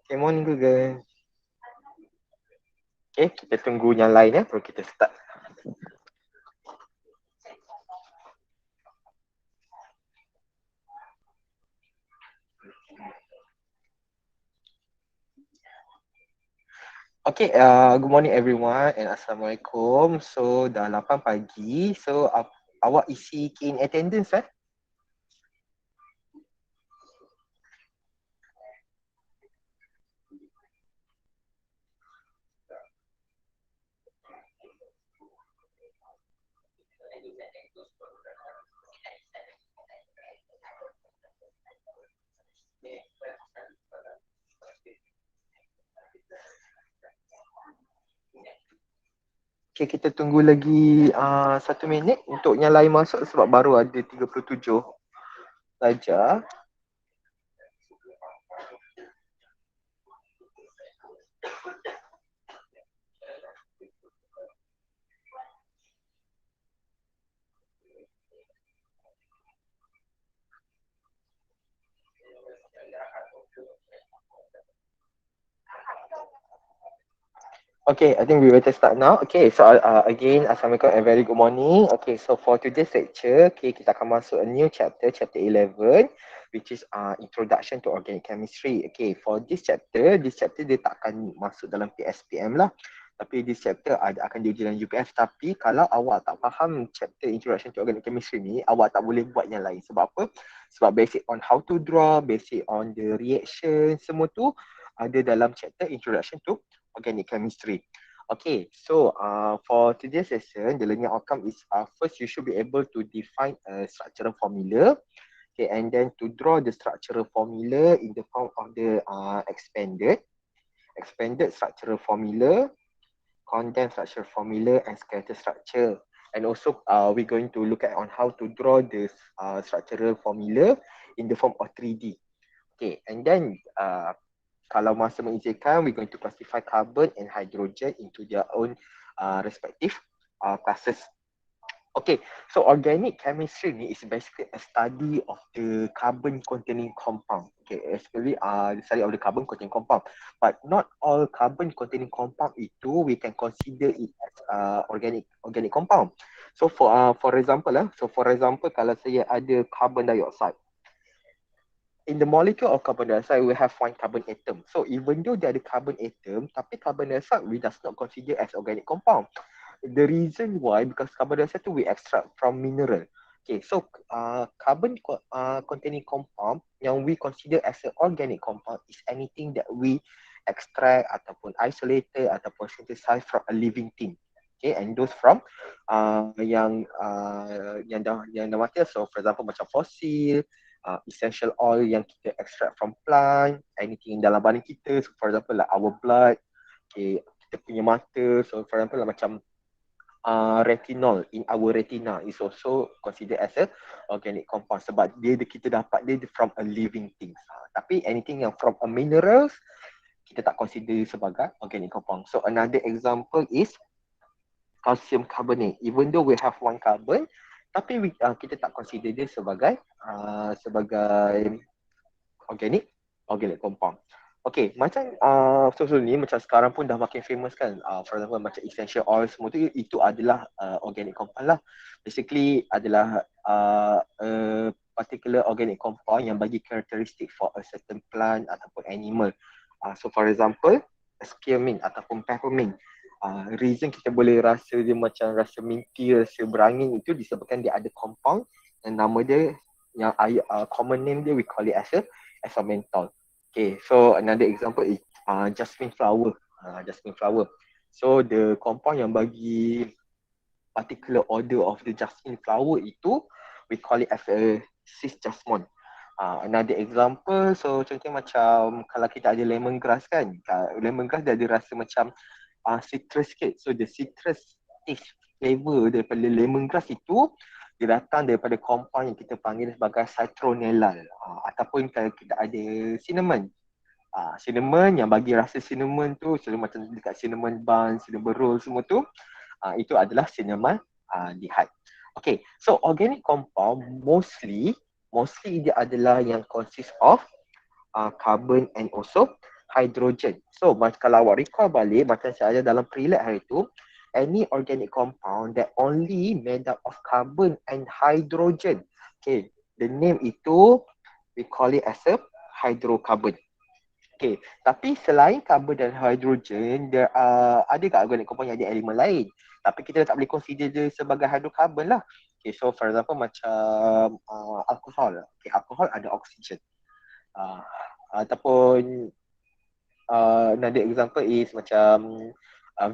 Okay, morning Google. Okay, kita tunggu yang lain baru kita start. Okay, good morning everyone and Assalamualaikum. So, dah 8 pagi. So, awak isi key in attendance Okay, kita tunggu lagi 1 minit untuk yang lain masuk sebab baru ada 37 saja. Okay, I think we better start now. Okay, so again, Assalamualaikum and very good morning. Okay, so for today's lecture, okay, kita akan masuk a new chapter, chapter 11, which is Introduction to Organic Chemistry. Okay, for this chapter dia tak akan masuk dalam PSPM lah. Tapi this chapter akan diuji dalam UPF. Tapi kalau awak tak faham chapter Introduction to Organic Chemistry ni, awak tak boleh buat yang lain. Sebab apa? Sebab basic on how to draw, basic on the reaction, semua tu ada dalam chapter Introduction to Organic Chemistry. Okay, so for today's session, the learning outcome is first you should be able to define a structural formula. Okay, and then to draw the structural formula in the form of the expanded structural formula, condensed structural formula, and scattered structure. And also, we're going to look at on how to draw this structural formula in the form of 3D. Okay, and then kalau masa mengizinkan, we're going to classify carbon and hydrogen into their own respective classes. Okay, so organic chemistry ni is basically a study of the carbon containing compound. Okay, especially the study of the carbon containing compound. But not all carbon containing compound itu we can consider it as organic compound. So for example kalau saya ada carbon dioxide, in the molecule of carbon dioxide, we have one carbon atom. So even though there are carbon atom, tapi carbon dioxide we does not consider as organic compound. The reason why, because carbon dioxide tu we extract from mineral. Okay, so carbon containing compound yang we consider as an organic compound is anything that we extract ataupun isolated ataupun synthesize from a living thing. Okay, and those from yang dah mati. So for example macam fosil, essential oil yang kita extract from plant, anything dalam badan kita, so for example like our blood, okay, kita punya mata, so for example like macam retinol in our retina is also considered as a organic compound sebab kita dapat dia from a living things. Tapi anything yang from a minerals kita tak consider sebagai organic compound. So another example is calcium carbonate. Even though we have one carbon, tapi kita tak consider dia sebagai organic compound. Okay, macam ni macam sekarang pun dah makin famous kan. For example macam essential oil semua tu, itu adalah organic compound lah. Basically adalah a particular organic compound yang bagi karakteristik for a certain plant ataupun animal. So for example, spearmint ataupun peppermint. Reason kita boleh rasa dia macam rasa minty, rasa berangin itu disebabkan dia ada compound yang nama dia yang common name dia we call it as a menthol. Okay, so another example is jasmine flower. So the compound yang bagi particular order of the jasmine flower itu we call it as a cis jasmine. Another example, so contohnya macam kalau kita ada lemongrass kan, lemongrass dia ada rasa macam citrus sikit. So the citrus taste flavor daripada lemongrass itu dia datang daripada compound yang kita panggil sebagai citronellal, ataupun kalau kita ada cinnamon. Cinnamon yang bagi rasa cinnamon tu, macam dekat cinnamon bun, cinnamon roll semua tu, itu adalah cinnamon dihat. Okay, so organic compound mostly dia adalah yang consist of carbon and also hydrogen. So kalau awak recall balik macam saya dalam pre-lab hari tu, any organic compound that only made up of carbon and hydrogen. Okay, the name itu we call it as a hydrocarbon. Okay, tapi selain karbon dan hidrogen, there ada kat organic compound yang ada elemen lain. Tapi kita tak boleh consider dia sebagai hydrocarbon lah. Okay, so for example macam alcohol. Okay, alcohol ada oxygen. Ataupun another example is macam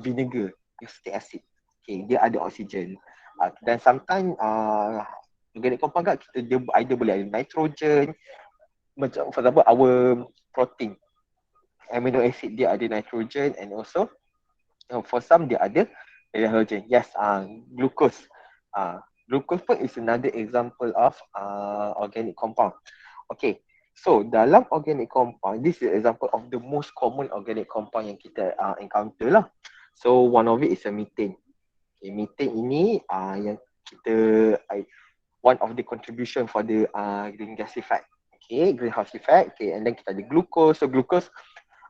vinegar, acetic acid. Okay, dia ada oxygen. Dan sometimes organic compound kat kita dia either boleh ada nitrogen, macam for example our protein, amino acid dia ada nitrogen, and also for some dia ada hydrogen. Yes, glucose. Glucose pun is another example of organic compound. Okay, so dalam organic compound, this is example of the most common organic compound yang kita encounter lah. So one of it is a methane. Okay, methane ini yang kita one of the contribution for the green gas effect. Okay, greenhouse effect. Okay, and then kita ada glucose. So glucose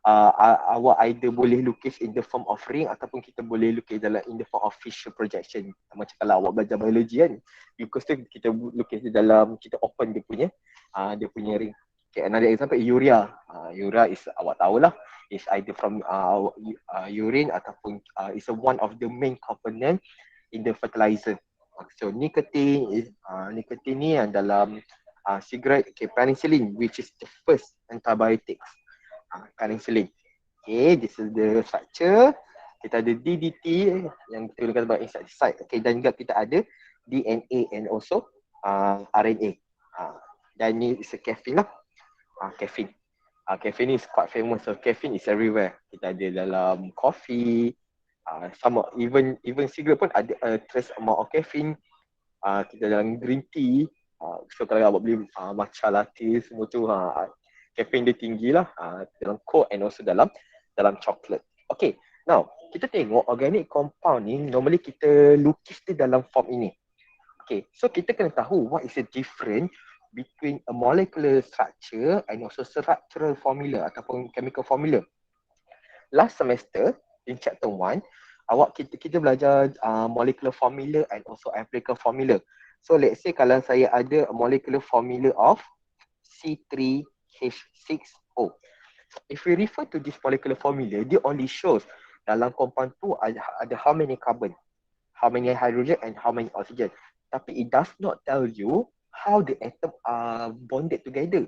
awak either boleh lukis in the form of ring ataupun kita boleh lukis dalam in the form of Fischer projection. Macam kalau awak belajar biologi kan, glucose tu kita lukis di dalam, kita open dia punya ring. Okay, another example urea. Urea is awak tahulah, is either from urine ataupun is one of the main component in the fertilizer. So nicotine is nicotine ni yang dalam cigarette. Okay, penicillin which is the first antibiotics. Penicillin. Okay, this is the structure. Kita ada DDT yang kita gunakan sebagai insecticide. Okay, dan juga kita ada DNA and also RNA. Dan ni is a caffeine lah. Caffeine. Caffeine is quite famous. So caffeine is everywhere. Kita ada dalam coffee, sama even cigarette pun ada trace amount of caffeine. Kita dalam green tea. So kalau awak beli matcha latte semua tu, caffeine dia tinggi lah dalam coke and also dalam coklat. Okay, now kita tengok organic compound ni normally kita lukis dia dalam form ini. Okay, so kita kena tahu what is the difference between a molecular structure and also structural formula ataupun chemical formula. Last semester in chapter 1, kita belajar molecular formula and also empirical formula. So let's say kalau saya ada a molecular formula of C3H6O. If we refer to this molecular formula, dia only shows dalam compound tu ada how many carbon, how many hydrogen and how many oxygen. Tapi it does not tell you how the atom are bonded together.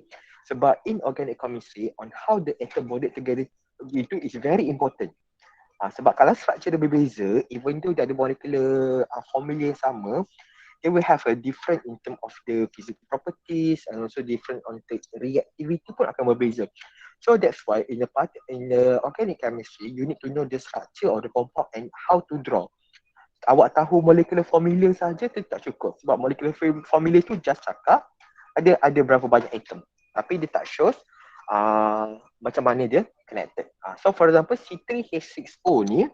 Sebab in organic chemistry, on how the atom bonded together itu is very important. Sebab kalau structure dia berbeza, even though dia ada molecular formula yang sama, they will have a different in terms of the physical properties and also different on the reactivity pun akan berbeza. So that's why in the organic chemistry, you need to know the structure of the compound and how to draw. Awak tahu molecular formula saja tu tak cukup. Sebab molecular formula tu just cakap ada berapa banyak atom. Tapi dia tak shows macam mana dia connected. So for example, C3H6O ni,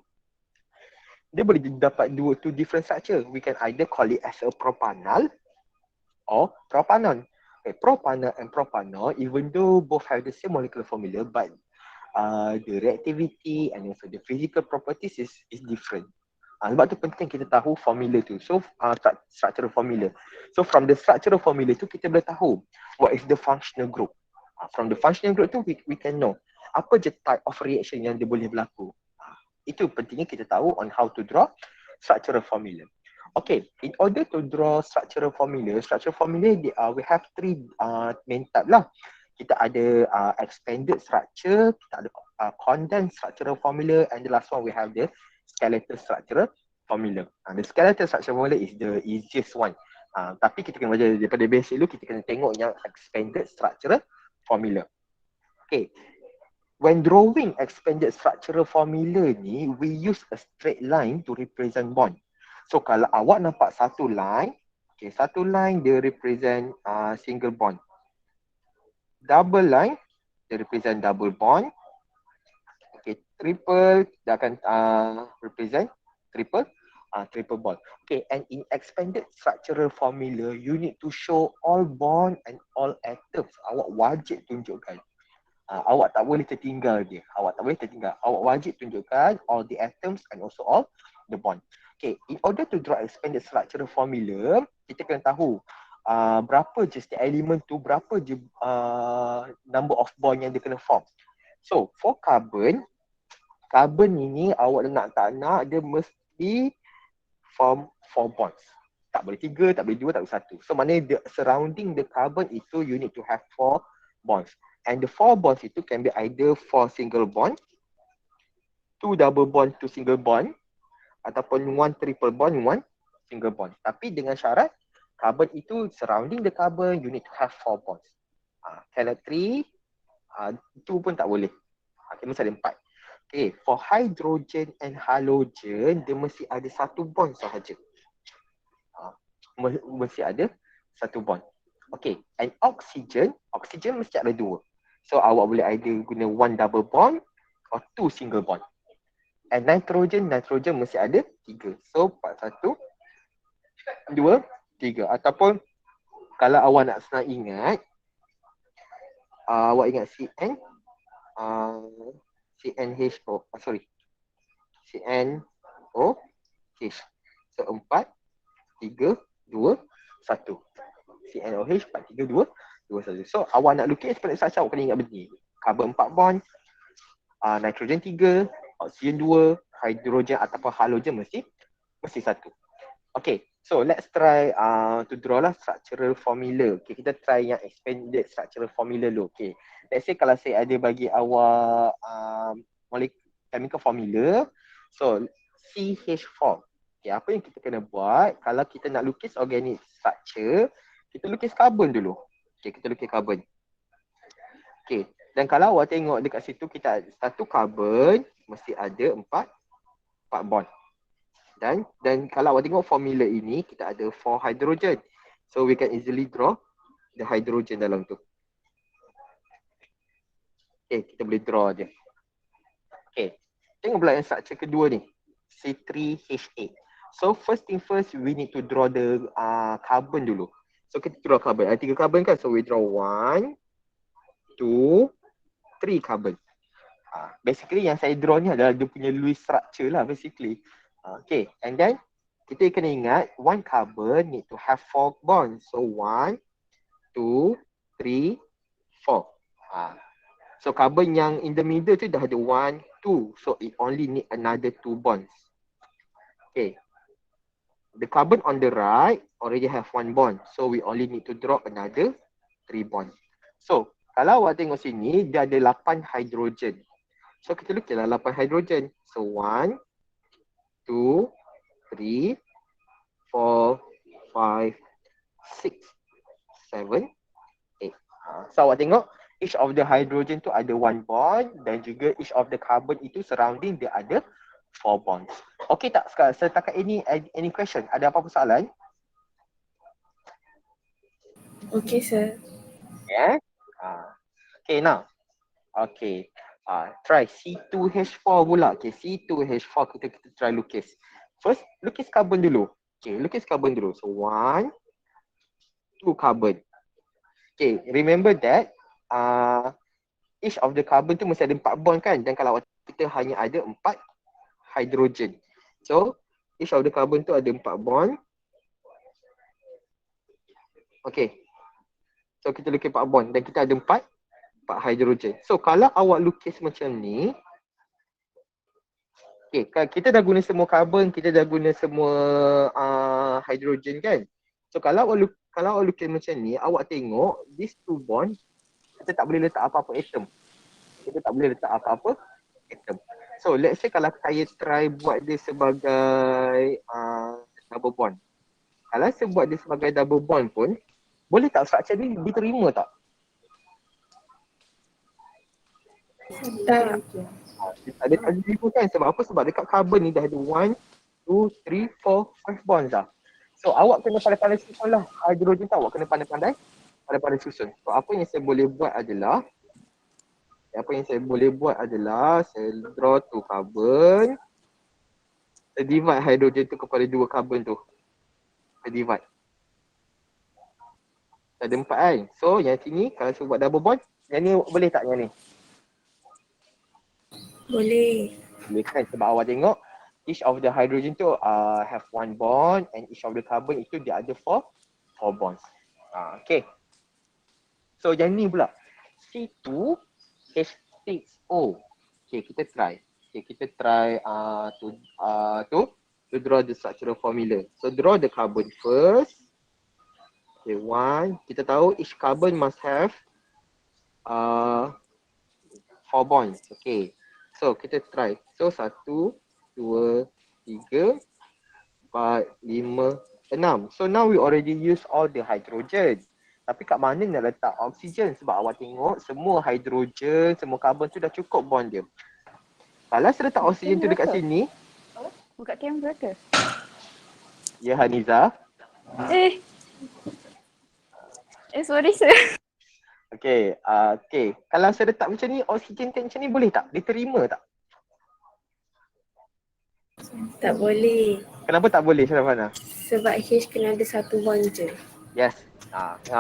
dia boleh dapat two different structure. We can either call it as a propanol or propanon. Okay, propanol and propanol, even though both have the same molecular formula, but the reactivity and also the physical properties is different. Sebab tu penting kita tahu formula tu. So structural formula. So from the structural formula tu kita boleh tahu what is the functional group. From the functional group tu we can know apa je type of reaction yang dia boleh berlaku. Itu pentingnya kita tahu on how to draw structural formula. Okay, in order to draw structural formula we have three main type lah. Kita ada expanded structure, kita ada condensed structural formula, and the last one we have the skeletal structural formula. The skeletal structural formula is the easiest one. Tapi kita kena belajar daripada basic dulu, kita kena tengok yang expanded structural formula. Okay. When drawing expanded structural formula ni, we use a straight line to represent bond. So kalau awak nampak satu line, okay, satu line dia represent single bond. Double line dia represent double bond. Okay, triple dia akan represent triple bond. Okay, and in expanded structural formula, you need to show all bond and all atoms. Awak wajib tunjukkan. Awak tak boleh tertinggal dia. Awak tak boleh tertinggal. Awak wajib tunjukkan all the atoms and also all the bond. Okay, in order to draw expanded structural formula, kita kena tahu berapa je setiap elemen tu, berapa je number of bond yang dia kena form. So, for carbon ini awak nak tak nak, dia mesti form 4 bonds. Tak boleh 3, tak boleh 2, tak boleh 1. So, maknanya surrounding the carbon itu, you need to have 4 bonds. And the 4 bonds itu can be either 4 single bond, 2 double bond, 2 single bond, ataupun 1 triple bond, 1 single bond. Tapi dengan syarat, carbon itu, surrounding the carbon, you need to have 4 bonds. Cannot 3, 2 pun tak boleh. Okay, mesti ada 4. Okay, for hydrogen and halogen, dia mesti ada 1 bond sahaja. Mesti ada 1 bond. Okay, and oxygen mesti ada 2. So, awak boleh either guna 1 double bond or 2 single bond. And nitrogen mesti ada 3. So, 1, 2, 3. Ataupun, kalau awak nak senang ingat, awak ingat CN, CNHO, CNOH. So 4, 3, 2, 1. CNOH 4, 3, 2, 1. So awak nak lukis pada saat awak kena ingat benda ni. Karbon 4 bond, nitrogen 3, oksigen 2, hidrogen ataupun halogen mesti 1. Okay, so let's try to draw lah structural formula. Okay, kita try yang expanded structural formula dulu. Okay, let's say kalau saya ada bagi awak chemical formula. So, CH4. Okay, apa yang kita kena buat kalau kita nak lukis organic structure, kita lukis carbon dulu. Okay, kita lukis carbon. Okay, dan kalau awak tengok dekat situ, kita ada 1 carbon, mesti ada 4 bond. Dan kalau awak tengok formula ini, kita ada 4 hydrogen. So, we can easily draw the hydrogen dalam tu. Okay, kita boleh draw je. Okay, tengok pula yang structure kedua ni. C3H8. So, first thing first, we need to draw the carbon dulu. So, kita draw carbon. Ada 3 carbon kan? So, we draw 1, 2, 3 carbon. Basically, yang saya draw ni adalah dia punya Lewis structure lah, basically. Okay, and then kita kena ingat 1 carbon need to have 4 bonds. So 1, 2, 3, 4. So carbon yang in the middle tu dah ada 1, 2. So it only need another 2 bonds. Okay. The carbon on the right already have 1 bond. So we only need to draw another 3 bonds. So kalau awak tengok sini, dia ada 8 hydrogen. So kita lukislah 8 hydrogen. So 1, 2, 3, 4, 5, 6, 7, 8. So awak tengok each of the hydrogen tu ada 1 bond dan juga each of the carbon itu surrounding dia ada 4 bonds. Okay tak sekarang setakat ini any question? Ada apa-apa soalan? Okay, sir. Yeah. Okay now. Okay. Try C2H4 pula. Okay, C2H4 kita try lukis. First, lukis carbon dulu. Okay, lukis carbon dulu. So, 1, 2 carbon. Okay, remember that each of the carbon tu mesti ada 4 bond kan? Dan kalau kita hanya ada 4 hydrogen. So, each of the carbon tu ada 4 bond. Okay. So, kita lukis 4 bond dan kita ada 4 hydrogen. So, kalau awak lukis macam ni, okay, kita dah guna semua carbon, kita dah guna semua hydrogen kan? So, kalau awak lukis macam ni, awak tengok these 2 bond, kita tak boleh letak apa-apa atom. Kita tak boleh letak apa-apa atom. So, let's say kalau saya try buat dia sebagai double bond. Kalau saya buat dia sebagai double bond pun, boleh tak structure ni diterima tak? Tak. Ada terima kan? Sebab apa? Sebab dekat carbon ni dah ada 1, 2, 3, 4, 5 bonds dah. So, awak kena pandai-pandai susun lah. Hydrogen tu awak kena pandai-pandai susun. So, apa yang saya boleh buat adalah saya draw 2 carbon. Saya divide hydrogen tu kepada 2 carbon tu. Saya divide. Ada 4 kan? So, yang sini kalau saya buat double bond, yang ni boleh tak yang ni? Boleh. Boleh kan? Sebab awak tengok each of the hydrogen tu have one bond and each of the carbon itu dia ada four bonds. Okay. So yang ni pula C2H6O. Okay, kita try. Okay, kita try to draw the structural formula. So draw the carbon first. Okay, one. Kita tahu each carbon must have uh, 4 bonds. Okay. So kita try. So 1, 2, 3, 4, 5, 6. So now we already use all the hydrogen. Tapi kat mana nak letak oksigen? Sebab awak tengok semua hidrogen, semua karbon tu dah cukup bond dia. Kalau saya letak oksigen tu dekat sini, Buka kamera ke? ya Haniza. Eh. Sorry sir. Okay, okay. Kalau saya letak macam ni, oksigen tank macam ni boleh tak? Diterima tak? Tak boleh. Kenapa tak boleh, Syarafana? Sebab H kena ada satu bond je. Yes.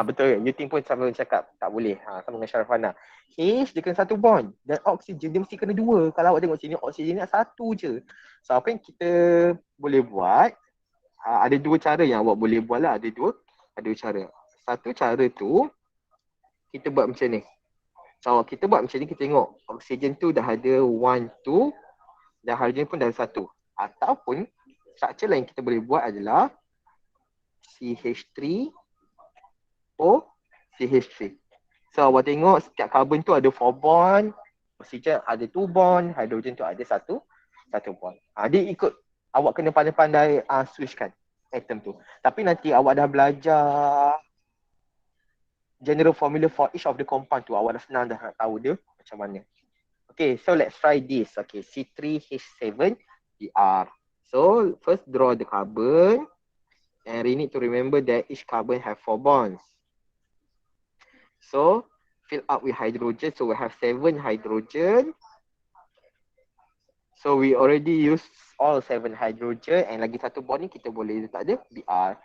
Betul. Yuting pun sama cakap tak boleh. Sama dengan Syarafana. H dia kena satu bond dan oksigen dia mesti kena dua. Kalau awak tengok sini oksigen ni satu je. So apa yang kita boleh buat, ada dua cara yang awak boleh buat lah. Ada dua cara. Satu cara tu kita buat macam ni. So kita buat macam ni, kita tengok oksigen tu dah ada 1, 2 dan hydrogen pun dah ada 1. Ataupun structure lain kita boleh buat adalah CH3 O CH3. So awak tengok setiap karbon tu ada 4 bond, oksigen ada 2 bond, hidrogen tu ada satu bond. Dia ikut awak kena pandai-pandai switchkan atom tu. Tapi nanti awak dah belajar general formula for each of the compound tu, awak dah senang dah nak tahu dia macam mana. Okay, so let's try this. Okay, C3H7Br. So first draw the carbon and we need to remember that each carbon have 4 bonds. So fill up with hydrogen. So we have 7 hydrogen. So we already use all 7 hydrogen and lagi satu bond ni kita boleh letak dia Br.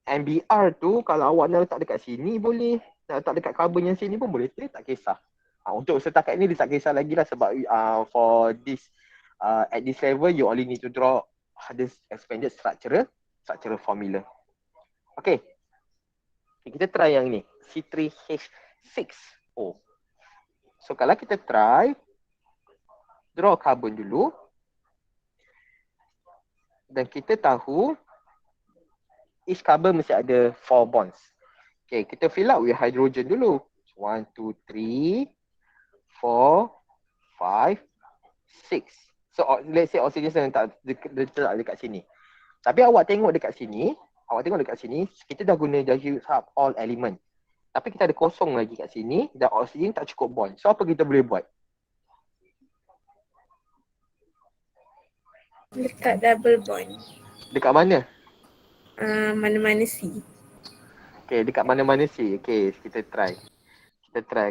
And Br tu kalau awak nak letak dekat sini boleh, nak letak dekat carbon yang sini pun boleh, tak kisah. Untuk setakat ni dia tak kisah lagi lah sebab for this at this level you only need to draw this expanded structural formula. Okay. Kita try yang ni C3H6O. So kalau kita try draw carbon dulu dan kita tahu each carbon mesti ada 4 bonds. Okay, kita fill up with hydrogen dulu. 1, 2, 3, 4, 5, 6. So let's say oksigen saya letak dekat sini. Tapi awak tengok dekat sini, kita dah use up all element. Tapi kita ada kosong lagi kat sini dan oksigen tak cukup bond. So apa kita boleh buat? Letak double bond. Dekat mana? Mana-mana C. Okay, dekat mana-mana C. Okay, kita try.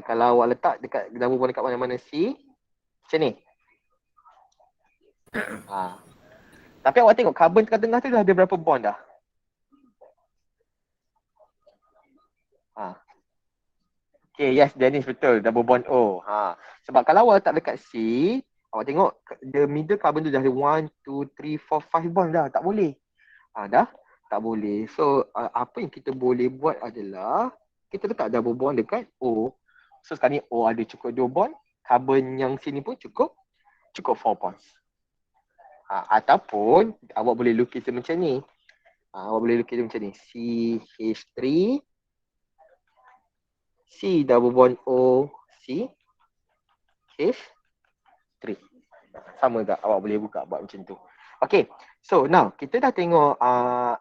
Kalau awak letak dekat double bond dekat mana-mana C, macam ni. Tapi awak tengok carbon tengah-tengah tu dah ada berapa bond dah? Okay, yes, Dennis betul. Double bond O. Sebab kalau awak letak dekat C, awak tengok the middle carbon tu dah ada 1, 2, 3, 4, 5 bond dah. Tak boleh. Dah tak boleh. So, apa yang kita boleh buat adalah kita letak double bond dekat O. So, sekarang ni O ada cukup 2 bond. Carbon yang sini pun cukup 4 bonds. Ataupun awak boleh lukis dia macam ni. CH3 C double bond O C H3. Sama tak? Awak boleh buka buat macam tu. Okay, so now kita dah tengok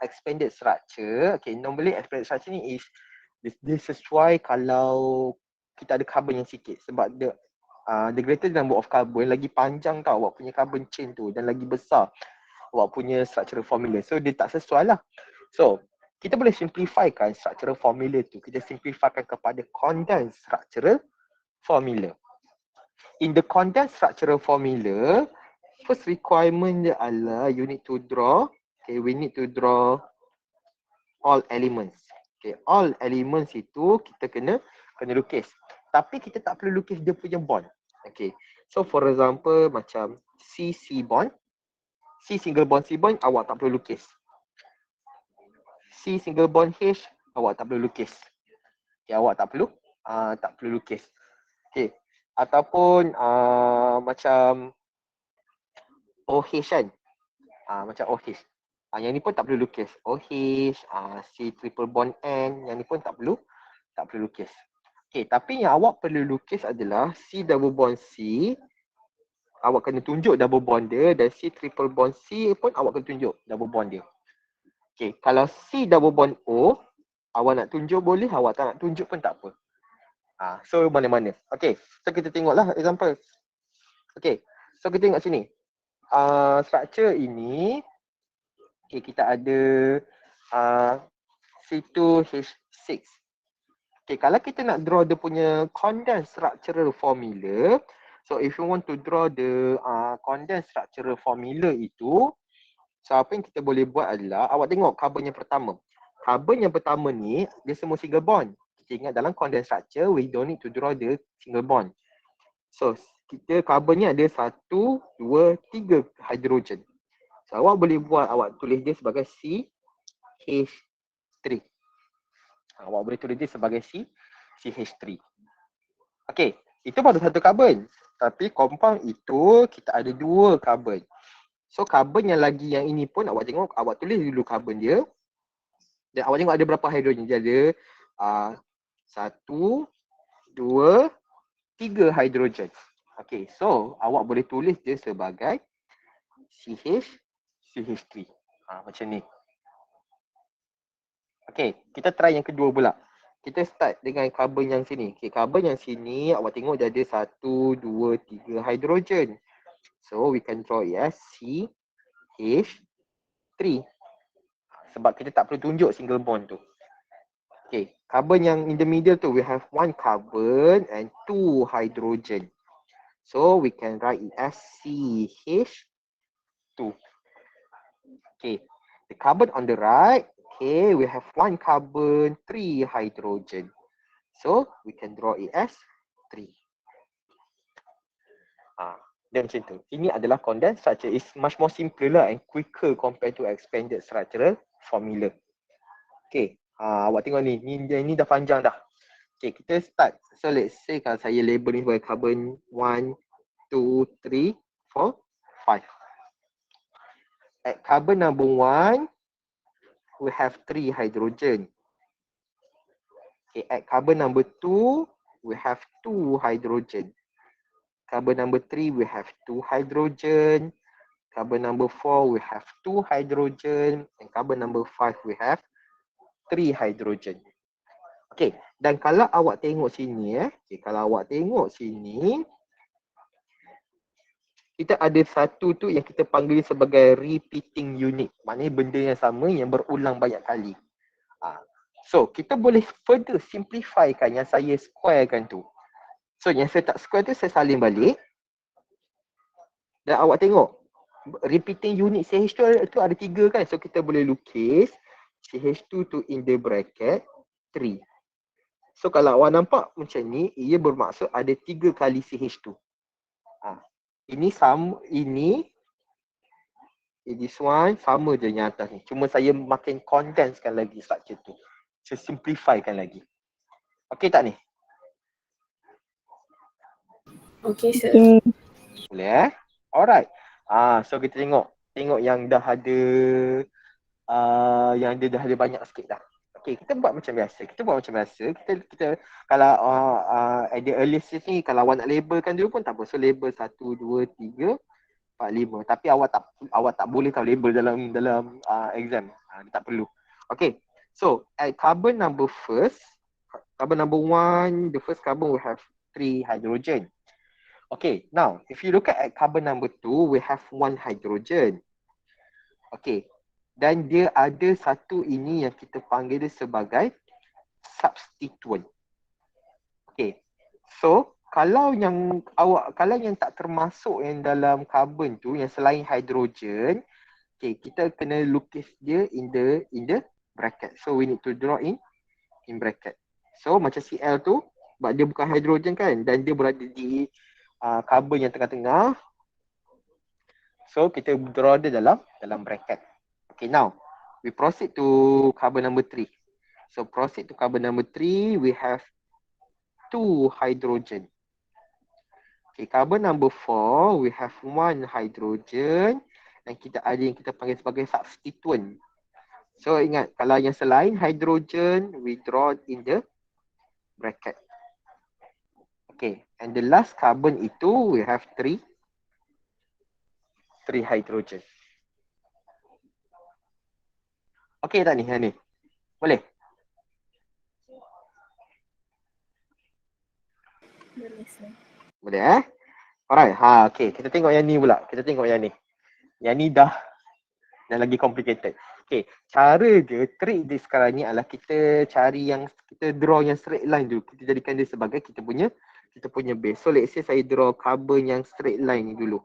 expanded structure. Okay, normally expanded structure ni is dia sesuai kalau kita ada carbon yang sikit. Sebab the greater the number of carbon, lagi panjang tau awak punya carbon chain tu dan lagi besar awak punya structural formula. So dia tak sesuai lah. So kita boleh simplifykan structural formula tu. Kita simplifykan kepada condensed structural formula. In the condensed structural formula, first requirement dia adalah you need to draw, okay, we need to draw all elements. Okay, all elements itu kita kena lukis. Tapi kita tak perlu lukis dia punya bond. Okay, So for example macam C bond, C single bond C bond awak tak perlu lukis. C single bond H awak tak perlu lukis. Okay, awak tak perlu lukis. Okay. Ataupun macam OH kan. Macam OH. Yang ni pun tak perlu lukis. OH, C triple bond N, yang ni pun tak perlu lukis. Okay, tapi yang awak perlu lukis adalah C double bond C. Awak kena tunjuk double bond dia, dan C triple bond C pun awak kena tunjuk double bond dia. Okay, kalau C double bond O, awak nak tunjuk boleh, awak tak nak tunjuk pun tak apa. So mana-mana. Okay, so kita tengoklah example. Okay, so kita tengok sini. Structure ini, okay, kita ada C2H6. Okay, kalau kita nak draw dia punya condensed structural formula, so if you want to draw the condensed structural formula itu, so apa yang kita boleh buat adalah, awak tengok carbon yang pertama. Carbon yang pertama ni, dia semua single bond. Kita ingat dalam condensed structure, we don't need to draw the single bond. So, kita carbon ni ada 1, 2, 3 hydrogen. So, awak boleh buat, awak tulis dia sebagai CH3. Awak boleh tulis dia sebagai CH3. Okey, itu baru satu carbon. Tapi compound itu kita ada 2 carbon. So carbon yang lagi yang ini pun awak tengok, awak tulis dulu carbon dia. Dan awak tengok ada berapa hidrogen. Dia ada 1, 2, 3 hidrogen. Okey, so awak boleh tulis dia sebagai CH3. Macam ni. Okey, kita try yang kedua pula. Kita start dengan carbon yang sini. Okay, carbon yang sini awak tengok dia ada 1, 2, 3 hydrogen. So we can draw it as CH3. Sebab kita tak perlu tunjuk single bond tu. Okay, carbon yang in the middle tu we have 1 carbon and 2 hydrogen. So we can write it as CH2. Okay, the carbon on the right, okay, we have 1 carbon, 3 hydrogen. So, we can draw it as 3. Dan macam tu. Ini adalah condensed structure. It's much more simpler lah and quicker compared to expanded structural formula. Okay. Awak tengok ni. Ni dah panjang dah. Okay, kita start. So, let's say kalau saya label ni sebagai carbon 1, 2, 3, 4, 5. At carbon number 1, we have 3 hydrogen. Okay, at carbon number 2, we have 2 hydrogen. Carbon number 3, we have 2 hydrogen. Carbon number 4, we have 2 hydrogen. And carbon number 5, we have 3 hydrogen. Okay, dan kalau awak tengok sini, kalau awak tengok sini, kita ada satu tu yang kita panggil sebagai repeating unit. Maknanya benda yang sama yang berulang banyak kali. So, kita boleh further simplifykan yang saya squarekan tu. So, yang saya tak square tu saya salin balik. Dan awak tengok, repeating unit CH2 tu ada 3 kan. So, kita boleh lukis CH2 tu in the bracket 3. So, kalau awak nampak macam ni, ia bermaksud ada 3 kali CH2. Ini sama, this one sama je yang atas ni. Cuma saya makin condensekan lagi structure tu. Saya simplifykan lagi. Okey tak ni? Okay, sir. Boleh Alright. So kita tengok yang dah ada yang dia dah ada banyak sikit dah. Okay, kita buat macam biasa. Kita kalau at the earliest ni, kalau awak nak labelkan dulu pun tak apa. So label 1, 2, 3, 4, 5. Tapi awak tak boleh tahu label dalam exam. Dia tak perlu. Okay. So at carbon number 1, the first carbon will have 3 hydrogen. Okay, now if you look at carbon number 2, we have 1 hydrogen. Okay, dan dia ada satu ini yang kita panggil dia sebagai substituent. Okay, so kalau yang tak termasuk yang dalam carbon tu, yang selain hydrogen, okay, kita kena lukis dia in the bracket. So we need to draw in bracket. So macam Cl tu, sebab dia bukan hydrogen kan, dan dia berada di carbon yang tengah-tengah. So kita draw dia dalam bracket. Okay, now we proceed to carbon number 3. So proceed to carbon number 3, we have 2 hydrogen. Okay, carbon number 4, we have 1 hydrogen. Dan kita ada yang kita panggil sebagai substituent. So ingat, kalau yang selain hydrogen, we draw in the bracket. Okay, and the last carbon itu, we have 3 hydrogen. Okay tak ni? Boleh? Boleh, sir. Boleh Alright, okay. Kita tengok yang ni pula. Yang ni dah lagi complicated. Okay, cara dia, trik dia sekarang ni adalah kita cari kita draw yang straight line dulu. Kita jadikan dia sebagai kita punya base. So let's say saya draw carbon yang straight line ni dulu.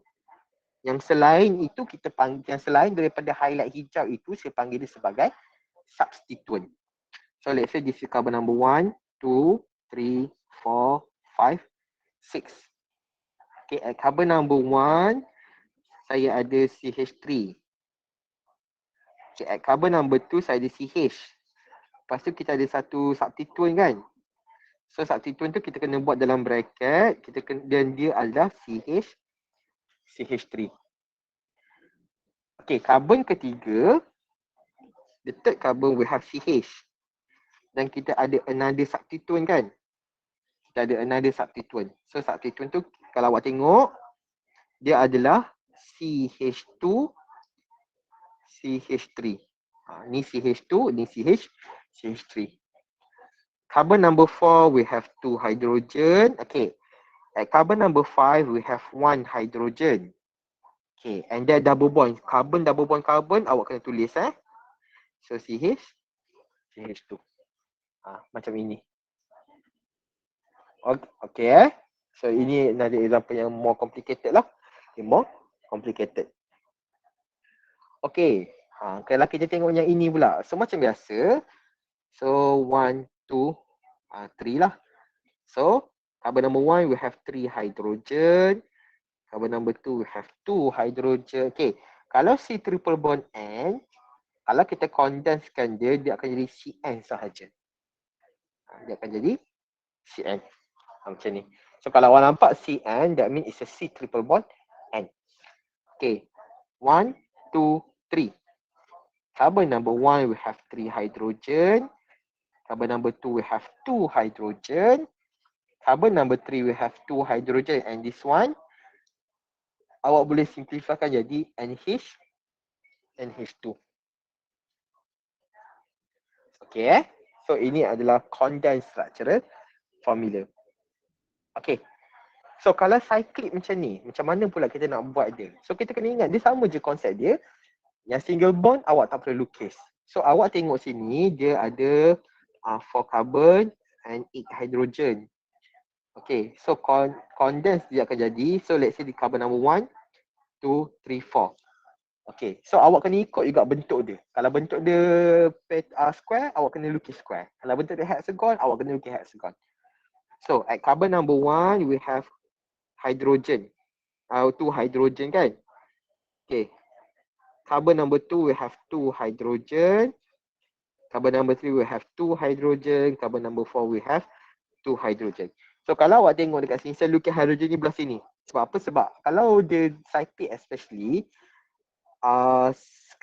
Yang selain itu kita panggil, yang selain daripada highlight hijau itu saya panggil dia sebagai substituent. So let's say this is carbon number 1, 2, 3, 4, 5, 6. Okay, at carbon number 1 saya ada CH3. Okay, at carbon number 2 saya ada CH. Lepas tu kita ada satu substituent kan. So substituent tu kita kena buat dalam bracket, dan dia adalah CH3. Okay, carbon ketiga, the third carbon we have CH. Dan kita ada another substituent kan. Kita ada another substituent. So substituent tu kalau awak tengok, dia adalah CH2, CH3. Ni CH2, ni CH3. Carbon number 4, we have 2 hydrogen. Okay. At carbon number 5, we have 1 hydrogen. Okay, and that double bond. Carbon, double bond carbon, awak kena tulis So CH2. Macam ini. Okay. So ini another example yang more complicated lah. More complicated. Okay. Kalau kita tengok yang ini pula. So macam biasa. So 1, 2, 3 lah. So carbon number 1 we have 3 hydrogen. Carbon number 2 we have 2 hydrogen. Okay. Kalau C triple bond N, kalau kita condensekan dia akan jadi CN sahaja. Dia akan jadi CN. Macam ni. So kalau awak nampak CN, that means it's a C triple bond N. Okay. 1, 2, 3. Carbon number 1 we have 3 hydrogen. Carbon number 2 we have 2 hydrogen. Carbon number 3 we have 2 hydrogen, and this one awak boleh simplifykan jadi NH2. Okay. So ini adalah condensed structural formula. Okay. So kalau cyclic macam ni, macam mana pula kita nak buat dia? So kita kena ingat, dia sama je konsep dia. Yang single bond awak tak perlu lukis. So awak tengok sini, dia ada 4 carbon and 8 hydrogen. Okay, so condense dia akan jadi. So let's say di carbon number 1, 2, 3, 4. Okay, so awak kena ikut juga bentuk dia. Kalau bentuk dia square, awak kena lukis square. Kalau bentuk dia hexagon, awak kena lukis hexagon. So at carbon number 1, we have hydrogen. 2 hydrogen kan? Okay. Carbon number 2, we have 2 hydrogen. Carbon number 3, we have 2 hydrogen. Carbon number 4, we have 2 hydrogen. So kalau awak tengok dekat sini, saya lukis hydrogen ni belah sini. Sebab apa? Sebab kalau dia cyclic especially,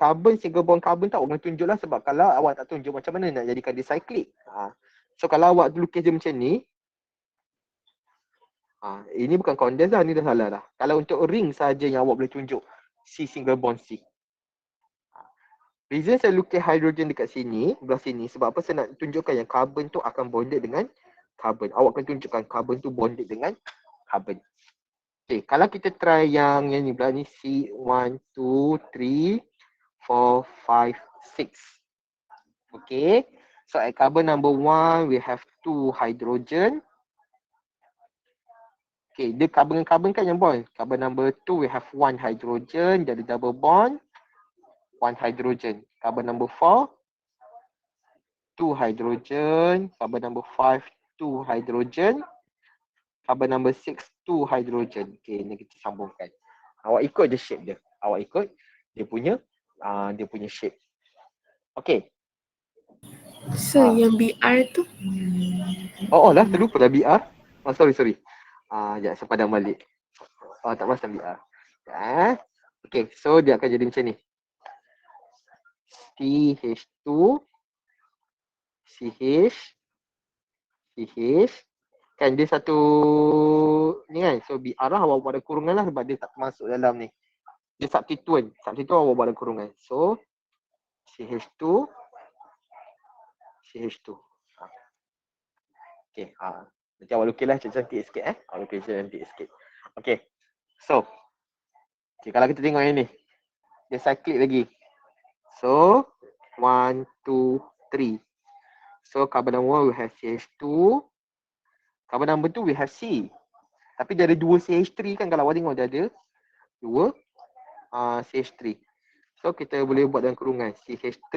carbon, single bond carbon tak awak kena tunjuk lah. Sebab kalau awak tak tunjuk, macam mana nak jadikan dia cyclic? So kalau awak lukis dia macam ni, ini bukan condense lah, ni dah salah dah. Kalau untuk ring saja yang awak boleh tunjuk C single bond C. Reason saya lukis hydrogen dekat sini, belah sini, sebab apa? Saya nak tunjukkan yang carbon tu akan bonded dengan carbon. Awak kena tunjukkan carbon tu bonded dengan carbon. Okay, kalau kita try yang ni pula ni C1, 2, 3, 4, 5, 6. Okay, so at carbon number 1, we have 2 hydrogen. Okay, dia carbon-carbon kan yang bond. Carbon number 2, we have 1 hydrogen, jadi double bond. 1 hydrogen. Carbon number 4, 2 hydrogen. Carbon number 5, 2 hydrogen. carbon number 6, 2 hydrogen. Okay, ni kita sambungkan. Awak ikut je shape dia. Awak ikut dia punya shape. Okay. So yang BR tu? Oh lah, terlupa dah BR. Oh, sorry. Sekejap, saya padam balik. Oh, tak pasal BR. Okay, so dia akan jadi macam ni. CH2, CH, CH. Kan dia satu ni kan. So BR lah awak buat ada kurungan lah sebab dia tak masuk dalam ni. Dia substituent. Substituent awak buat ada kurungan. So CH2, CH2. Okay. Nanti awak lukis lah cantik sikit Awak lukis cantik sikit. Okay. So. Okay, kalau kita tengok yang ni. Dia cyclic lagi. So 1, 2, 3. So carbon number 1 we have CH2. Carbon number 2 we have C. Tapi dia ada 2 CH3 kan. Kalau awak tengok dia ada 2 CH3. So kita boleh buat dalam kurungan CH3.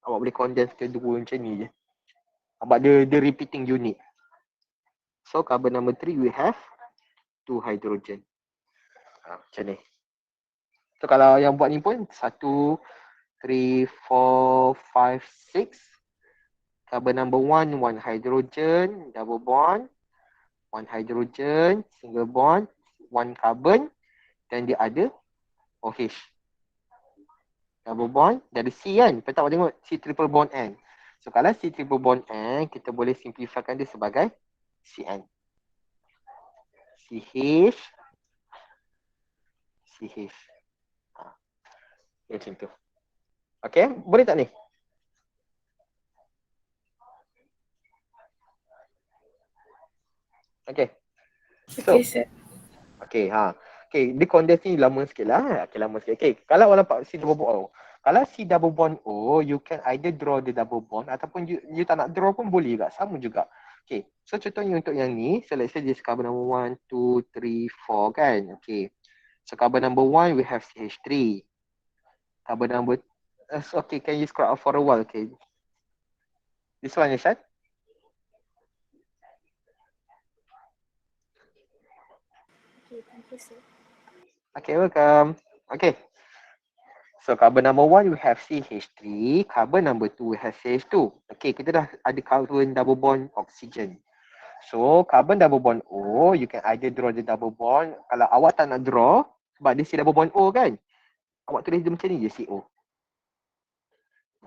Awak boleh condense ke 2 macam ni je. Sebab dia repeating unit. So carbon number 3 we have 2 hydrogen. Macam ni. So kalau yang buat ni pun 1, 3, 4, 5, 6. Carbon number 1, 1 hydrogen, double bond. 1 hydrogen, single bond, 1 carbon. Dan dia ada OH. Double bond, dia ada C kan. Lepas tu awak tengok C triple bond N. So kalau C triple bond N, kita boleh simplifikan dia sebagai CN. CH, CH. Macam tu. Okay, boleh tak ni? Okay. So, Okay, sir. okay, okay, dia condense ni lama sikit lah. Okay, lama sikit. Okay, kalau awak nampak C double bond O. Kalau C double bond O, you can either draw the double bond ataupun you tak nak draw pun boleh juga. Sama juga. Okay, so contohnya untuk yang ni, so let's say this carbon number 1, 2, 3, 4 kan. Okay, so carbon number 1, we have CH3. Carbon number, okay, can you scroll up for a while? Okay, this one, Yashan? Okay, thank you, sir. Okay, welcome. Okay. So carbon number 1 we have CH3, carbon number 2 we have CH2. Okay, kita dah ada carbon double bond oxygen. So carbon double bond O, you can either draw the double bond. Kalau awak tak nak draw, sebab dia C double bond O kan, awak tulis dia macam ni je CO.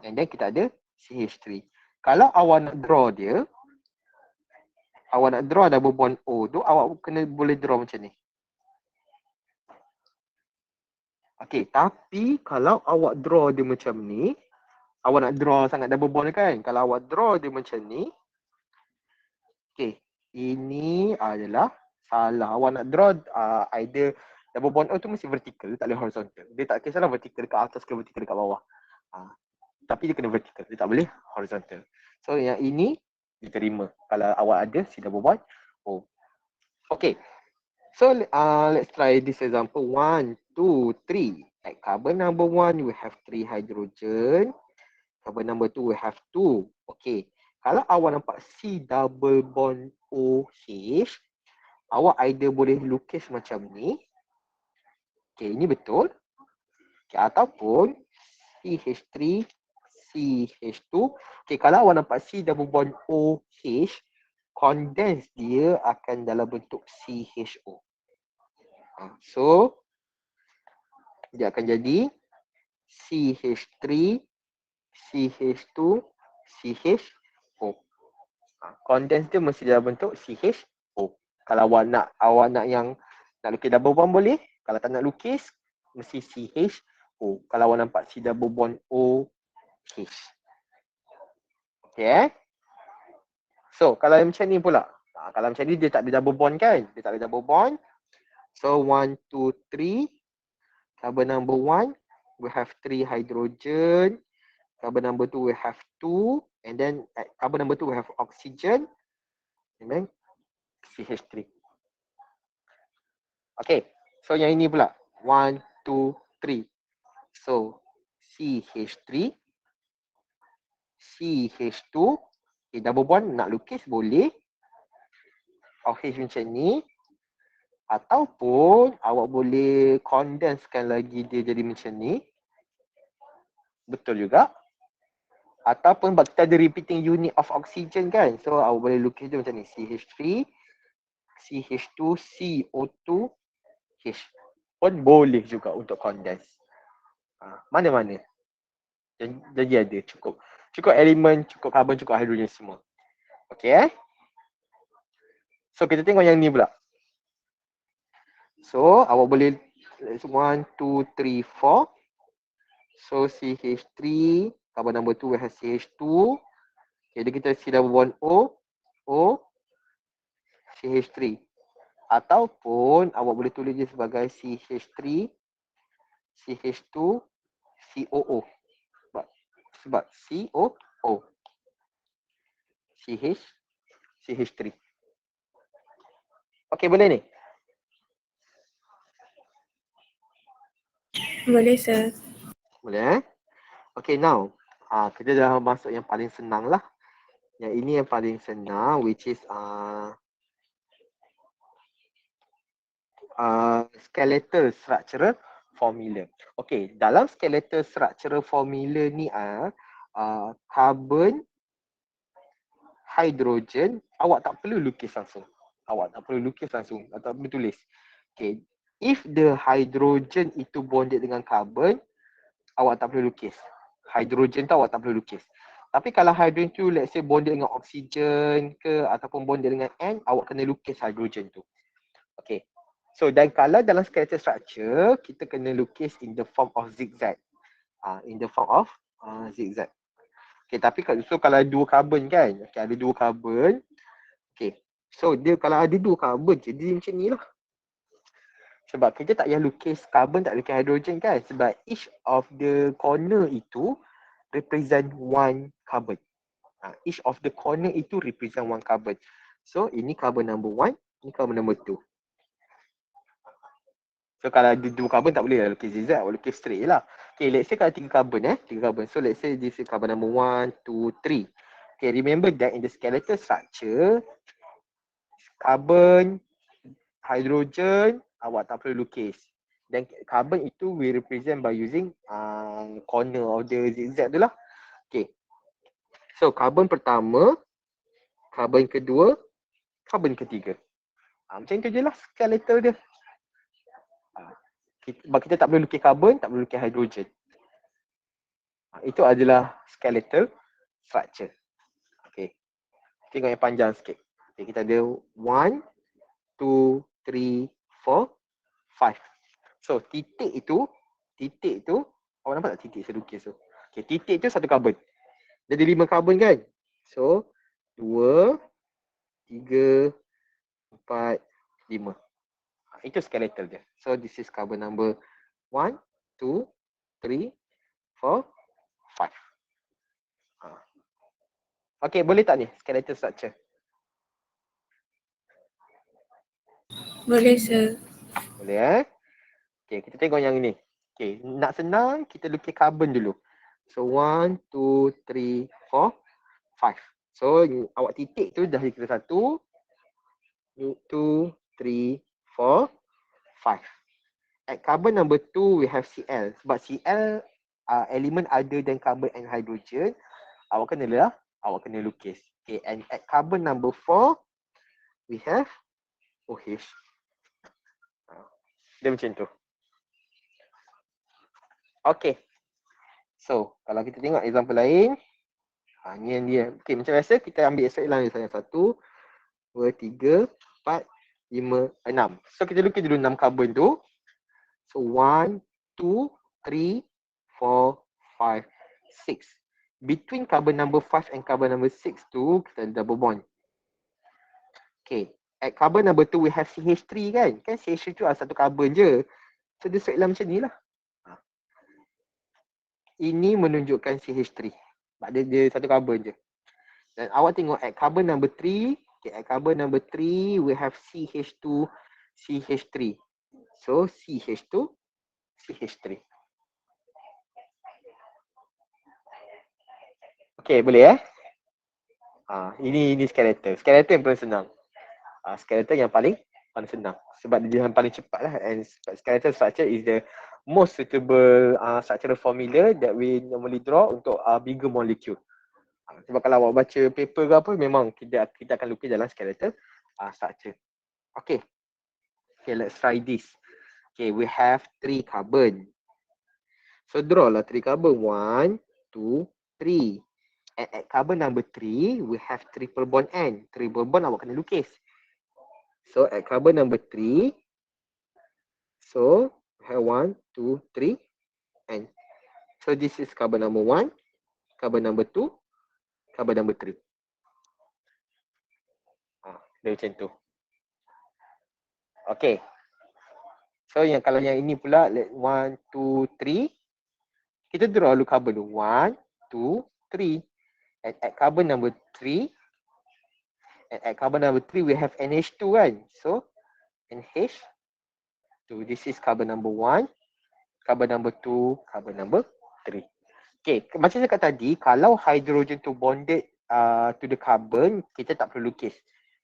And then kita ada CH3. Kalau awak nak draw dia, awak nak draw double bond O tu, awak kena boleh draw macam ni. Okay, tapi kalau awak draw dia macam ni, awak nak draw sangat double bond kan? Kalau awak draw dia macam ni, okay, ini adalah salah. Awak nak draw either double bond O tu mesti vertical, dia tak boleh horizontal. Dia tak kisahlah vertical dekat atas ke vertical dekat bawah. Tapi dia kena vertical, dia tak boleh horizontal. So yang ini diterima kalau awak ada si double bond O. Okay. So let's try this example. 1, 2, 3. At carbon number 1, we have 3 hydrogen. Carbon number 2, we have 2. Okay. Kalau awak nampak C double bond OH, awak either boleh lukis macam ni. Okay, ini betul. Okay, ataupun CH3, CH2. Okay, kalau awak nampak C double bond OH, condense dia akan dalam bentuk CHO. So, dia akan jadi CH3, CH2, CHO. Condense dia mesti dalam bentuk CHO. Kalau awak nak yang nak lukis double bond boleh. Kalau tak nak lukis, mesti CHO. Kalau awak nampak C double bond OH. Okay. So, kalau yang macam ni pula. Kalau macam ni dia tak ada double bond kan? Dia tak ada double bond. So, 1, 2, 3. Carbon number 1, we have 3 hydrogen. Carbon number 2, we have 2. And then at carbon number 2, we have oxygen. And then CH3. Okay. So yang ini pula. 1, 2, 3. So CH3. CH2. Okay, double bond nak lukis boleh. OH macam ni, ataupun awak boleh condensekan lagi dia jadi macam ni. Betul juga. Ataupun sebab kita ada repeating unit of oxygen kan. So awak boleh lukis dia macam ni. CH3, CH2, CO2, H. Pun boleh juga untuk condense. Mana-mana. Jadi ada cukup. Cukup elemen, cukup karbon, cukup hidrogen semua. Okay. So kita tengok yang ni pula. So awak boleh 1, 2, 3, 4. So CH3, carbon number 2 we have CH2. Okay, then kita C double bond O, O, CH3. Ataupun awak boleh tulis dia sebagai CH3, CH2, COO. Sebab COO. CH, CH3. Okay, boleh ni? Boleh, sir. Boleh Okay, now. Kita dah masuk yang paling senang lah. Yang ini yang paling senang, which is skeletal structural formula. Okay, dalam skeletal structural formula ni carbon, hidrogen, awak tak perlu lukis langsung. Awak tak perlu lukis langsung atau perlu tulis. Okay, if the hydrogen itu bonded dengan carbon, awak tak perlu lukis. Hidrogen tu awak tak perlu lukis. Tapi kalau hidrogen tu let's say bonded dengan oksigen ke ataupun bonded dengan N, awak kena lukis hidrogen tu. Okay. So dan kalau dalam skeletal structure, kita kena lukis in the form of zigzag. In the form of zigzag. Okay, tapi so kalau ada dua karbon kan, okay, ada dua karbon. Okay, so dia kalau ada dua karbon, jadi macam ni lah. Sebab kita tak payah lukis karbon, tak lukis hidrogen kan. Sebab each of the corner itu represent one carbon. Each of the corner itu represent one carbon. So ini carbon number 1, ini carbon number 2. So kalau ada dua carbon tak boleh lah lukis zigzag, awak lukis straight je lah. Okay, let's say kalau 3 carbon 3 carbon. So let's say this is carbon number 1, 2, 3. Okay, remember that in the skeletal structure, carbon, hydrogen, awak tak perlu lukis. Dan carbon itu we represent by using corner of the zigzag tu lah. Okay. So carbon pertama, carbon kedua, carbon ketiga. Macam tu je lah skeletal dia. Kita tak perlu lukis carbon, tak perlu lukis hidrogen. Itu adalah skeletal structure. Okay. Tengok yang panjang sikit. Okay, kita ada 1, 2, 3, 4, 5. So titik itu, awak nampak tak titik saya lukis tu? Okay, titik tu satu karbon. Jadi 5 karbon kan? So 2, 3, 4, 5. Itu skeletal dia. So this is carbon number 1, 2, 3, 4, 5. Okay, boleh tak ni skeletal structure? Boleh, sir. Boleh Okay, kita tengok yang ni. Okay, nak senang kita lukis carbon dulu. So 1, 2, 3, 4, 5. So awak titik tu dah kira 1, 2, 3, 4, 5. At carbon number 2 we have Cl. Sebab Cl element other than carbon and hydrogen, awak kena lukis. Okay, and at carbon number 4 we have OH. Dia macam tu. Okay. So, kalau kita tengok example lain, ni yang dia. Okay, macam biasa kita ambil extract lah misalnya 1, 2, 3, 4, 5, 6. So, kita lukis dulu 6 carbon tu. So, 1, 2, 3, 4, 5, 6. Between carbon number 5 and carbon number 6 tu, kita double bond. Okay. At carbon number 2, we have CH3 kan? Kan CH3 tu ada satu carbon je. So, dia straight lah macam ni lah. Ini menunjukkan CH3. Sebab dia satu carbon je. Dan awak tengok at carbon number 3, okay, at carbon number 3 we have CH2, CH3. So CH2, CH3. Okay, boleh ini skeleton. Skeleton yang paling senang. skeleton yang paling senang sebab dia yang paling cepat lah, and skeleton structure is the most suitable structural formula that we normally draw untuk bigger molecule. Sebab kalau awak baca paper ke apa, memang kita akan lukis dalam skeleton structure. Okay, let's try this. Okay, we have 3 carbon. So draw lah 3 carbon. 1, 2, 3. And at carbon number 3, we have triple bond N. Triple bond awak kena lukis. So at carbon number 3, so we have 1, 2, 3, and so this is carbon number 1, carbon number 2, carbon number 3. Dia macam tu. Okay. So kalau yang ini pula, 1, 2, 3. Kita draw dulu carbon 1, 2, 3. And at carbon number 3, we have NH2 kan. So NH2. This is carbon number 1, carbon number 2, carbon number 3. Okay, macam saya kata tadi, kalau hydrogen tu bonded to the carbon, kita tak perlu lukis.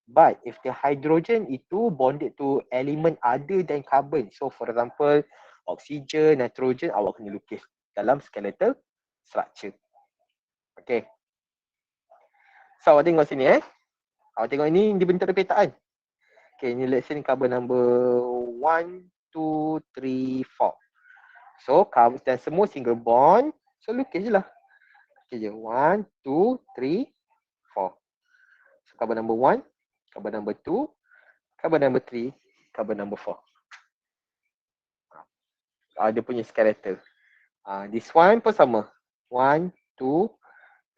But if the hydrogen itu bonded to element other than carbon, so for example, oxygen, nitrogen, awak kena lukis dalam skeletal structure. Okay. So awak tengok sini Awak tengok ini dibentuk dari petaan. Okay, ni let's say ni carbon number 1, 2, 3, 4. So carbon dan semua single bond. So lukis je lah. Okay je. 1, 2, 3, 4. So carbon number 1, carbon number 2, carbon number 3, carbon number 4. Dia punya skeletal. This one pun sama. 1, 2,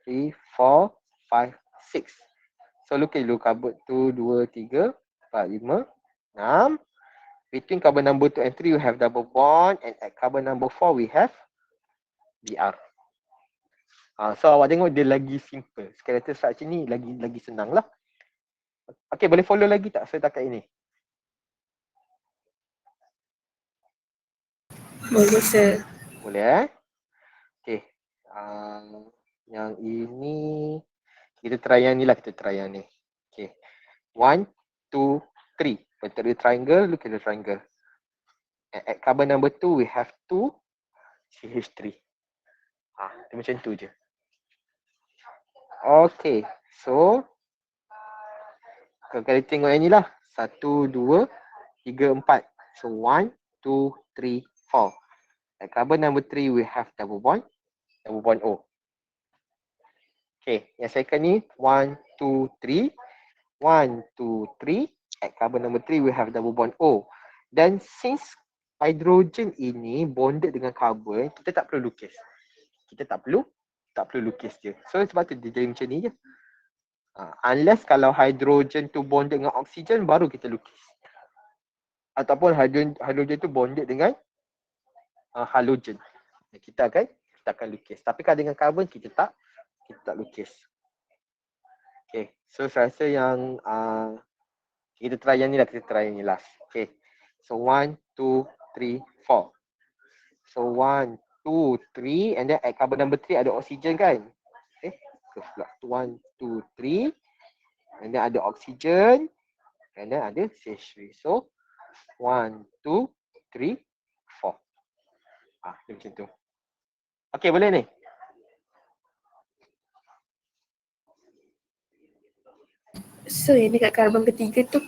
3, 4, 5, 6. So lukis dulu carbon 2, 2, 3, 4, 5, 6. Between carbon number 2 and 3 we have double bond, and at carbon number 4 we have Br. So awak tengok dia lagi simple. Skeletal structure ni lagi senang lah. Okay, boleh follow lagi tak setakat ini? Boleh sir. Boleh Okay. Yang ini kita try yang ni lah, Okay. 1, 2, 3. Bentuk dia triangle, look at the triangle. At carbon number 2 we have 2 CH3. Dia macam tu je. Okay, so kalau kita tengok yang ni lah. 1, 2, 3, 4. So 1, 2, 3, 4. At carbon number 3 we have double bond O. Okay, yang second ni 1, 2, 3. 1, 2, 3. At carbon number 3 we have double bond O. Dan since hydrogen ini bonded dengan carbon, kita tak perlu lukis. Kita tak perlu lukis je. So sebab tu dia jadi macam ni je. Unless kalau hydrogen tu bonded dengan oksigen, baru kita lukis. Ataupun hydrogen tu bonded dengan halogen. Kita akan lukis. Tapi kalau dengan carbon kita tak lukis. Okay, so saya rasa yang kita try yang ni lah, last. Okay, so 1, 2, 3, 4. So 1, 2, 3, and then at carbon number 3 ada oksigen kan? Okay, pula 1, 2, 3, and then ada oksigen, and then ada CH3. So 1, 2, 3, 4. Dia macam tu. Okay, boleh ni? So yang dekat karbon ketiga tu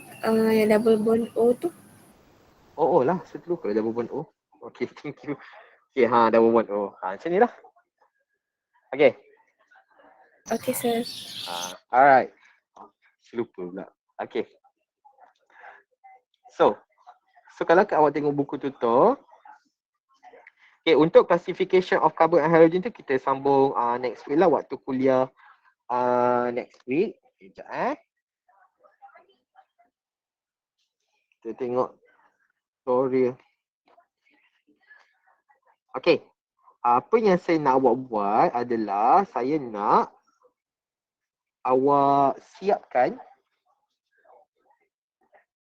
yang double bond O tu? Oh lah, saya terlupa double bond O. Okay, thank you. Okay, double bond O. Macam ni lah. Okay. Okay sir. Alright. Saya lupa pula. Okay. So kalau awak tengok buku tutor, okay, untuk classification of carbon and hydrogen tu kita sambung next week lah, waktu kuliah next week. Sekejap Kita tengok tutorial. Okay. Apa yang saya nak awak buat adalah saya nak awak siapkan